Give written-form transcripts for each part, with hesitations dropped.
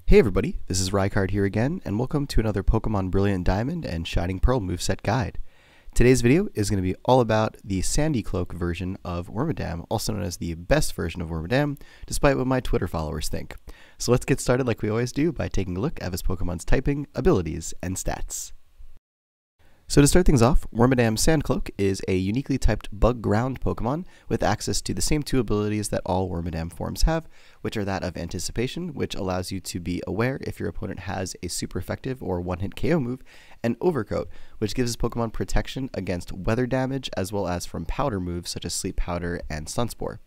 Hey everybody, this is Rykard here again, and welcome to another Pokemon Brilliant Diamond and Shining Pearl moveset guide. Today's video is going to be all about the Sandy-Cloak version of Wormadam, also known as the best version of Wormadam, despite what my Twitter followers think. So let's get started like we always do by taking a look at this Pokemon's typing, abilities, and stats. So to start things off, Wormadam Sandy-Cloak is a uniquely typed bug ground Pokemon with access to the same two abilities that all Wormadam forms have, which are that of Anticipation, which allows you to be aware if your opponent has a super effective or one-hit KO move, and Overcoat, which gives this Pokemon protection against weather damage as well as from powder moves such as Sleep Powder and Sunspore.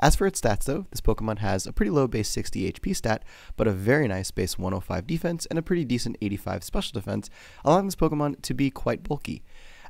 As for its stats though, this Pokemon has a pretty low base 60 HP stat, but a very nice base 105 defense and a pretty decent 85 special defense, allowing this Pokemon to be quite bulky.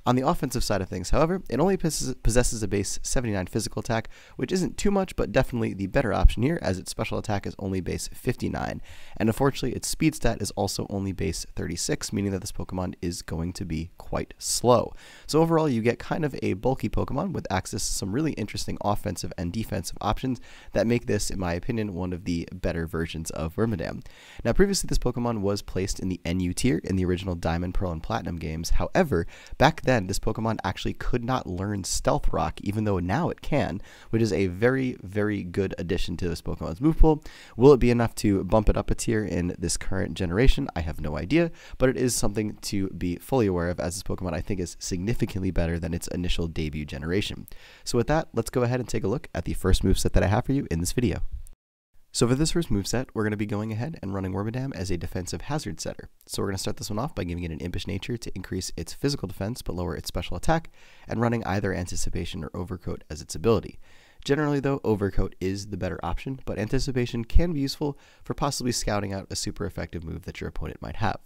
On the offensive side of things, however, it only possesses a base 79 physical attack, which isn't too much, but definitely the better option here, as its special attack is only base 59. And unfortunately, its speed stat is also only base 36, meaning that this Pokemon is going to be quite slow. So overall, you get kind of a bulky Pokemon with access to some really interesting offensive and defensive options that make this, in my opinion, one of the better versions of Wormadam. Now, previously, this Pokemon was placed in the NU tier in the original Diamond, Pearl, and Platinum games. However, back then, this Pokemon actually could not learn Stealth Rock, even though now it can, which is a very, very good addition to this Pokemon's move pool. Will it be enough to bump it up a tier in this current generation? I have no idea, but it is something to be fully aware of, as this Pokemon I think is significantly better than its initial debut generation. So with that, let's go ahead and take a look at the first moveset that I have for you in this video. So for this first moveset, we're going to be going ahead and running Wormadam as a defensive hazard setter. So we're going to start this one off by giving it an Impish Nature to increase its physical defense but lower its special attack, and running either Anticipation or Overcoat as its ability. Generally though, Overcoat is the better option, but Anticipation can be useful for possibly scouting out a super effective move that your opponent might have.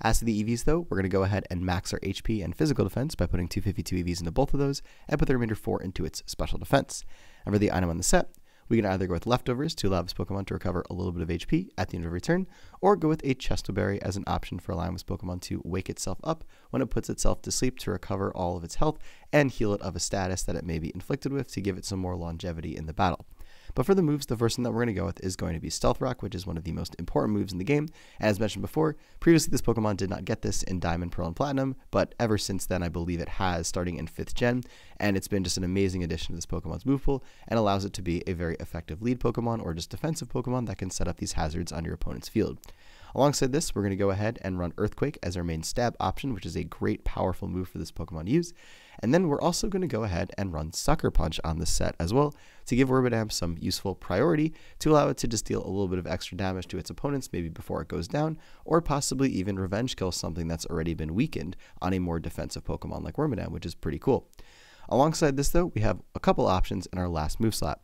As to the EVs though, we're going to go ahead and max our HP and physical defense by putting 252 EVs into both of those, and put the remainder 4 into its special defense. And for the item on the set, we can either go with Leftovers to allow this Pokemon to recover a little bit of HP at the end of every turn, or go with a Chestoberry as an option for allowing this Pokemon to wake itself up when it puts itself to sleep to recover all of its health and heal it of a status that it may be inflicted with to give it some more longevity in the battle. But for the moves, the first one that we're going to go with is going to be Stealth Rock, which is one of the most important moves in the game. And as mentioned before, previously this Pokemon did not get this in Diamond, Pearl, and Platinum, but ever since then I believe it has, starting in 5th gen, and it's been just an amazing addition to this Pokemon's move pool, and allows it to be a very effective lead Pokemon or just defensive Pokemon that can set up these hazards on your opponent's field. Alongside this, we're going to go ahead and run Earthquake as our main stab option, which is a great, powerful move for this Pokemon to use. And then we're also going to go ahead and run Sucker Punch on this set as well to give Wormadam some useful priority to allow it to just deal a little bit of extra damage to its opponents, maybe before it goes down, or possibly even revenge kill something that's already been weakened on a more defensive Pokemon like Wormadam, which is pretty cool. Alongside this though, we have a couple options in our last move slot.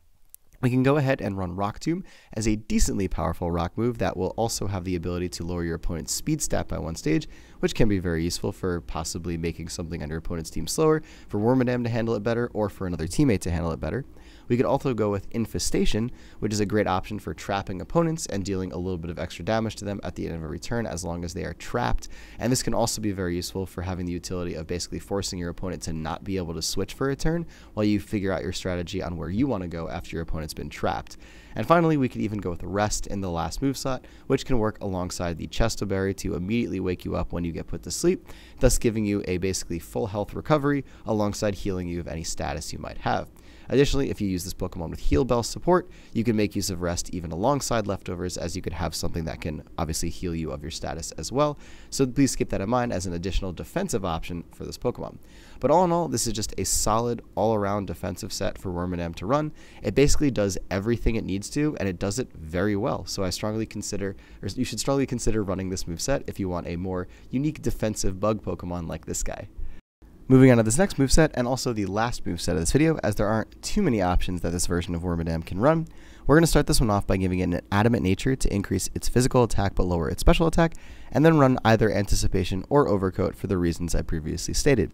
We can go ahead and run Rock Tomb as a decently powerful rock move that will also have the ability to lower your opponent's speed stat by 1 stage, which can be very useful for possibly making something on your opponent's team slower, for Wormadam to handle it better, or for another teammate to handle it better. We could also go with Infestation, which is a great option for trapping opponents and dealing a little bit of extra damage to them at the end of every turn as long as they are trapped. And this can also be very useful for having the utility of basically forcing your opponent to not be able to switch for a turn while you figure out your strategy on where you want to go after your opponent's been trapped. And finally, we could even go with Rest in the last move slot, which can work alongside the Chestoberry to immediately wake you up when you get put to sleep, thus giving you a basically full health recovery alongside healing you of any status you might have. Additionally, if you use this Pokemon with Heal Bell support, you can make use of Rest even alongside Leftovers, as you could have something that can obviously heal you of your status as well. So please keep that in mind as an additional defensive option for this Pokemon. But all in all, this is just a solid all-around defensive set for Wormadam to run. It basically does everything it needs to, and it does it very well. So you should strongly consider running this moveset if you want a more unique defensive bug Pokemon like this guy. Moving on to this next moveset, and also the last moveset of this video, as there aren't too many options that this version of Wormadam can run, we're going to start this one off by giving it an Adamant Nature to increase its physical attack but lower its special attack, and then run either Anticipation or Overcoat for the reasons I previously stated.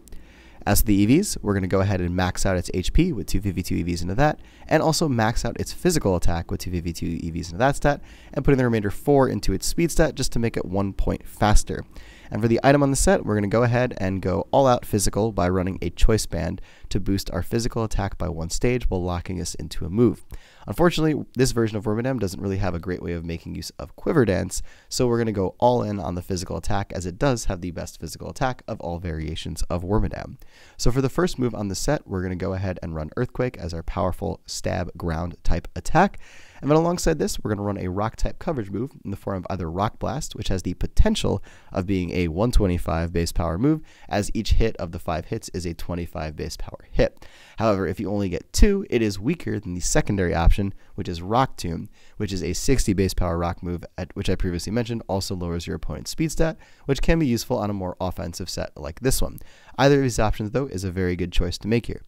As to the EVs, we're going to go ahead and max out its HP with 252 EVs into that, and also max out its physical attack with 252 EVs into that stat, and putting the remainder 4 into its speed stat just to make it 1 point faster. And for the item on the set, we're going to go ahead and go all out physical by running a choice band to boost our physical attack by 1 stage while locking us into a move. Unfortunately, this version of Wormadam doesn't really have a great way of making use of Quiver Dance, so we're going to go all in on the physical attack, as it does have the best physical attack of all variations of Wormadam. So for the first move on the set, we're going to go ahead and run Earthquake as our powerful stab ground type attack. And then alongside this, we're going to run a rock type coverage move in the form of either Rock Blast, which has the potential of being a 125 base power move, as each hit of the 5 hits is a 25 base power hit. However, if you only get 2, it is weaker than the secondary option, which is Rock Tomb, which is a 60 base power rock move, which I previously mentioned also lowers your opponent's speed stat, which can be useful on a more offensive set like this one. Either of these options, though, is a very good choice to make here.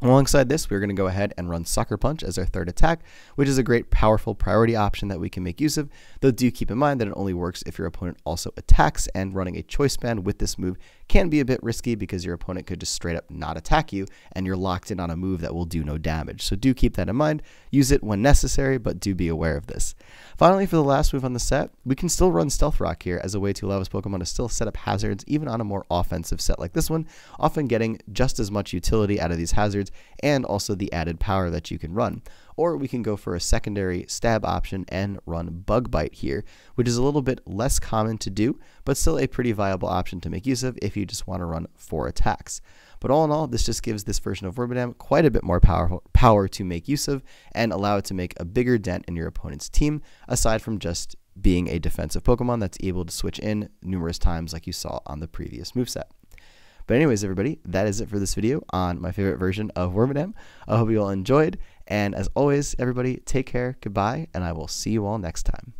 Alongside this, we're going to go ahead and run Sucker Punch as our third attack, which is a great powerful priority option that we can make use of, though do keep in mind that it only works if your opponent also attacks, and running a choice band with this move can be a bit risky because your opponent could just straight up not attack you and you're locked in on a move that will do no damage. So do keep that in mind, use it when necessary, but do be aware of this. Finally, for the last move on the set, we can still run Stealth Rock here as a way to allow this Pokemon to still set up hazards even on a more offensive set like this one, often getting just as much utility out of these hazards and also the added power that you can run. Or we can go for a secondary stab option and run Bug Bite here, which is a little bit less common to do, but still a pretty viable option to make use of if you just want to run 4 attacks. But all in all, this just gives this version of Wormadam quite a bit more power to make use of and allow it to make a bigger dent in your opponent's team, aside from just being a defensive Pokemon that's able to switch in numerous times like you saw on the previous moveset. But anyways, everybody, that is it for this video on my favorite version of Wormadam. I hope you all enjoyed, and as always, everybody, take care, goodbye, and I will see you all next time.